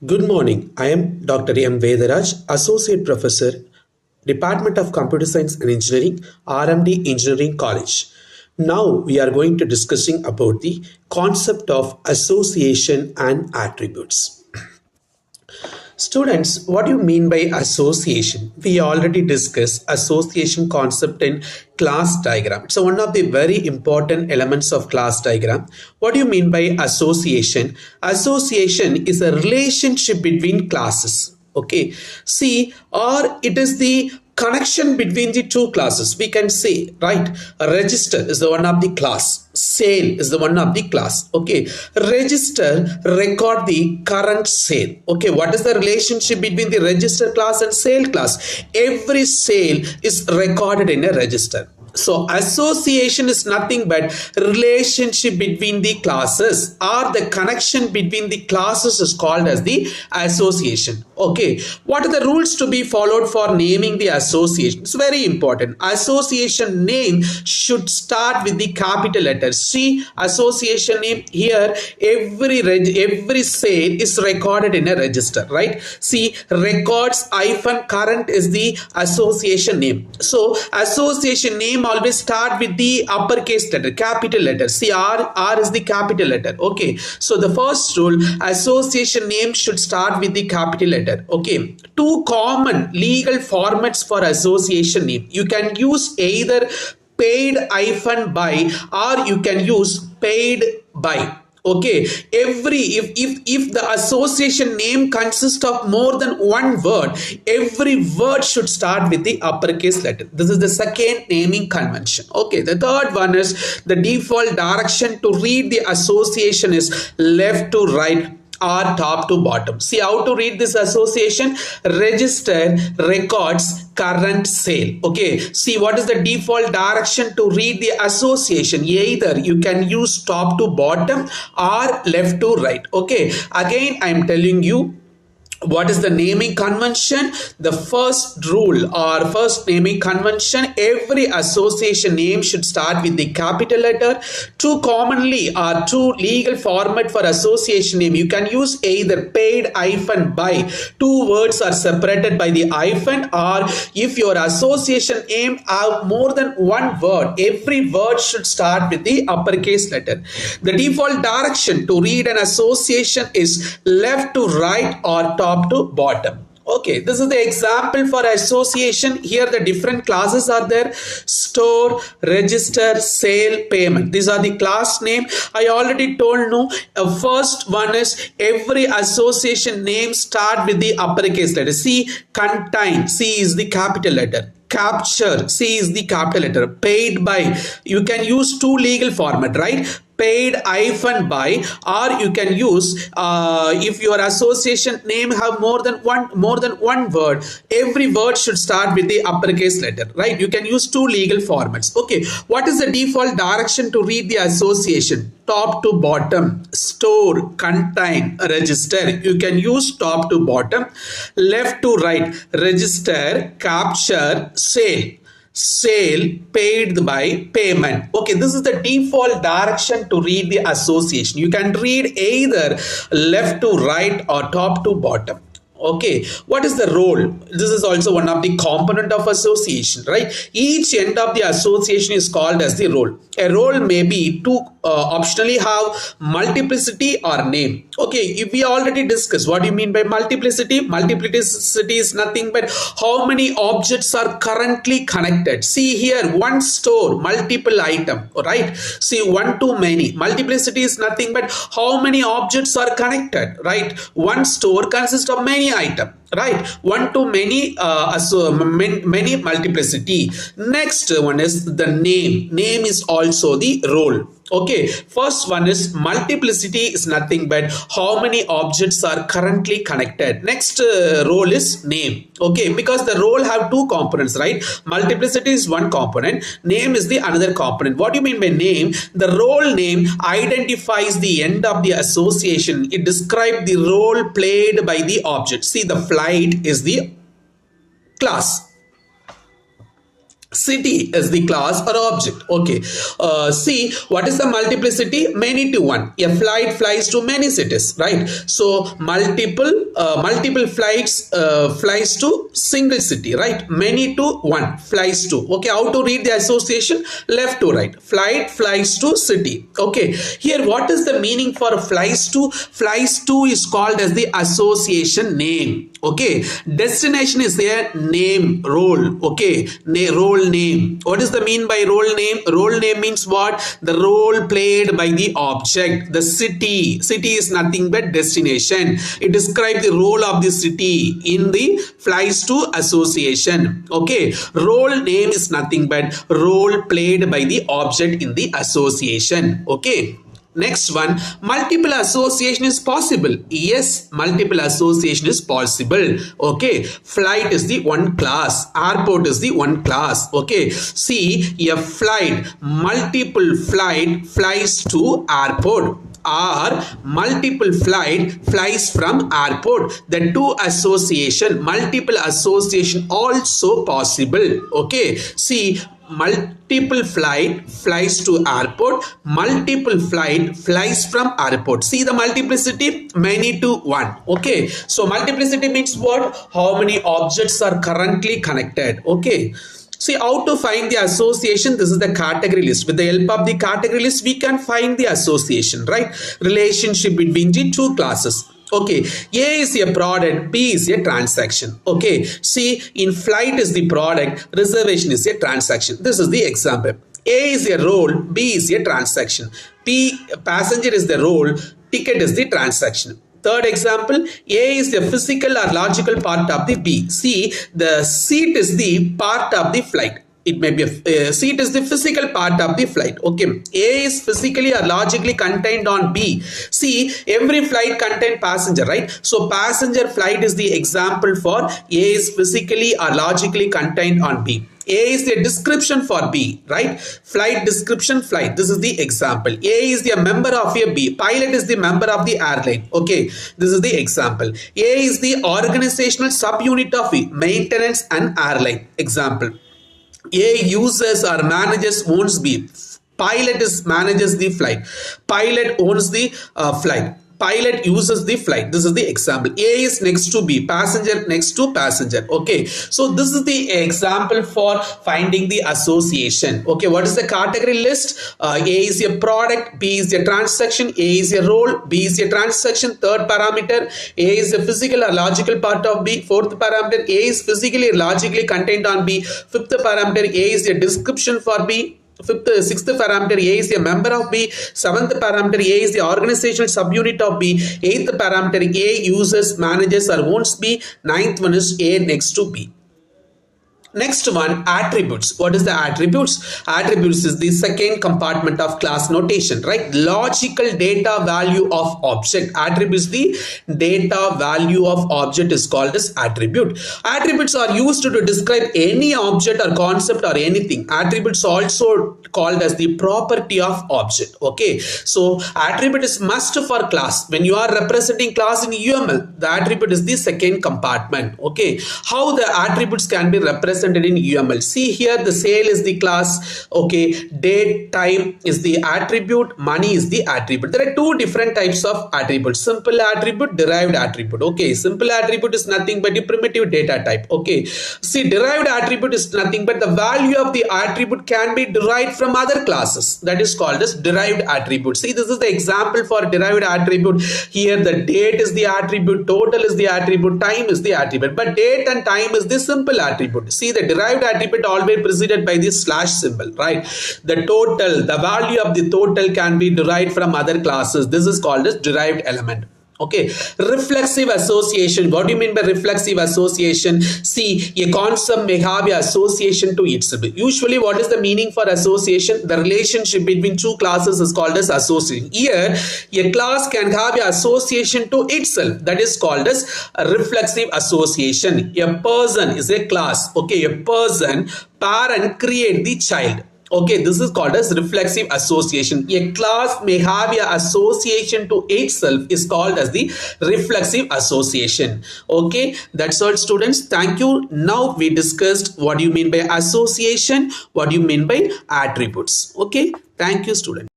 Good morning. I am Dr. M. Vedaraj, Associate Professor, Department of Computer Science and Engineering, RMD Engineering College. Now we are going to discussing about the concept of association and attributes. Students, what do you mean by association? We already discussed association concept in class diagram. So one of the very important elements of class diagram. What do you mean by association? Association is a relationship between classes. Okay, see, or it is the connection between the two classes. We can say, right, a register is the one of the class, sale is the one of the class. Okay, register record the current sale. Okay, what is the relationship between the register class and sale class? Every sale is recorded in a register. So association is nothing but relationship between the classes, or the connection between the classes is called as the association. Okay, what are the rules to be followed for naming the association? It's very important. Association name should start with the capital letters. See, association name here, every sale is recorded in a register, right? See, records hyphen current is the association name. So association name always start with the uppercase letter, capital letter. See, R is the capital letter. Okay, so the first rule, association name should start with the capital letter. Okay, two common legal formats for association name. You can use either paid hyphen by, or you can use paid by. Okay, if the association name consists of more than one word, every word should start with the uppercase letter. This is the second naming convention. Okay, the third one is the default direction to read the association is left to right or top to bottom. See how to read this association. Register records current sale. Okay, see what is the default direction to read the association. Either you can use top to bottom or left to right. Okay, again I am telling you what is the naming convention. The first rule or first naming convention, every association name should start with the capital letter. Two commonly or two legal format for association name, you can use either paid hyphen by, two words are separated by the hyphen, or if your association name have more than one word, every word should start with the uppercase letter. The default direction to read an association is left to right or top to bottom. Okay, this is the example for association. Here the different classes are there: store, register, sale, payment. These are the class name. I already told no. First one is every association name start with the uppercase letter. See, contain, C is the capital letter. Capture, C is the capital letter. Paid by, you can use two legal format, right? Paid hyphen by, or you can use if your association name have more than one word, every word should start with the uppercase letter, right? You can use two legal formats. Okay, what is the default direction to read the association? Top to bottom, store, contain, register. You can use top to bottom. Left to right, register, capture, sale. Sale, paid by, payment. Okay, this is the default direction to read the association. You can read either left to right or top to bottom. Okay, what is the role? This is also one of the component of association, right? Each end of the association is called as the role. A role may be to optionally have multiplicity or name. Okay, if we already discussed what do you mean by multiplicity. Multiplicity is nothing but how many objects are currently connected. See here, one store, multiple item, right? See, one to many. Multiplicity is nothing but how many objects are connected, right? One store consists of many item, right? One to many, many multiplicity. Next one is the name. Name is also the role. Okay, first one is multiplicity is nothing but how many objects are currently connected. Next role is name. Okay, because the role have two components, right? Multiplicity is one component, name is the another component. What do you mean by name? The role name identifies the end of the association. It describes the role played by the object. See, the flight is the class. City is the class or object. Okay. C, what is the multiplicity? Many to one. A flight flies to many cities, right? So multiple flights flies to single city, right? Many to one flies to. Okay. How to read the association? Left to right. Flight flies to city. Okay. Here, what is the meaning for flies to? Flies to is called as the association name. Okay, destination is a name, role. Okay, role name. What is the mean by role name? Role name means what? The role played by the object. The city is nothing but destination. It describes the role of the city in the flies to association. Okay, role name is nothing but role played by the object in the association. Okay. Next one, multiple association is possible. Yes, multiple association is possible. Okay, flight is the one class, airport is the one class. Okay, see, a flight, multiple flight flies to airport, or multiple flight flies from airport. The two association, multiple association also possible. Okay, see, multiple flight flies to airport, multiple flight flies from airport. See the multiplicity, many to one. Okay, so multiplicity means what? How many objects are currently connected. Okay, see how to find the association. This is the category list. With the help of the category list, we can find the association, right? Relationship between the two classes. Okay, A is a product, B is a transaction. Okay, see, in flight is the product, reservation is a transaction. This is the example. A is a role, B is a transaction. Passenger is the role, ticket is the transaction. Third example, A is the physical or logical part of the B. C, the seat is the part of the flight. It may be a seat is the physical part of the flight. Okay, A is physically or logically contained on B. See, every flight contains passenger, right? So passenger flight is the example for A is physically or logically contained on B. A is the description for B, right? Flight description, flight. This is the example. A is the member of a B. Pilot is the member of the airline. Okay, this is the example. A is the organizational subunit of B. Maintenance and airline. Example. A uses or manages owns B. Pilot manages the flight. Pilot owns the flight. Pilot uses the flight. This is the example. A is next to B. Passenger next to passenger. Okay. So this is the example for finding the association. Okay. What is the category list? A is a product. B is a transaction. A is a role. B is a transaction. Third parameter. A is a physical or logical part of B. Fourth parameter. A is physically or logically contained on B. Fifth parameter. A is a description for B. Sixth parameter, A is a member of B. Seventh parameter, A is the organizational subunit of B. Eighth parameter, A uses, manages or owns B. Ninth one is A next to B. Next one, attributes. What is the attributes? Attributes is the second compartment of class notation, right? Logical data value of object. Attributes, the data value of object is called as attribute. Attributes are used to describe any object or concept or anything. Attributes also called as the property of object. Okay, so attribute is must for class. When you are representing class in UML, the attribute is the second compartment. Okay, how the attributes can be represented in UML? See here, the sale is the class. Okay, date, time is the attribute, money is the attribute. There are two different types of attributes: simple attribute, derived attribute. Okay, simple attribute is nothing but the primitive data type. Okay, see, derived attribute is nothing but the value of the attribute can be derived from other classes. That is called as derived attribute. See, this is the example for derived attribute. Here the date is the attribute, total is the attribute, time is the attribute, but date and time is the simple attribute. See, the derived attribute always preceded by the slash symbol, right? The total, the value of the total can be derived from other classes. This is called as derived element. Okay, reflexive association. What do you mean by reflexive association? See, a concept may have an association to itself. Usually, what is the meaning for association? The relationship between two classes is called as association. Here, a class can have an association to itself. That is called as a reflexive association. A person is a class. Okay, a person, parent create the child. Okay, this is called as reflexive association. A class may have a association to itself is called as the reflexive association. Okay, that's all students. Thank you. Now we discussed what do you mean by association, what do you mean by attributes. Okay, thank you students.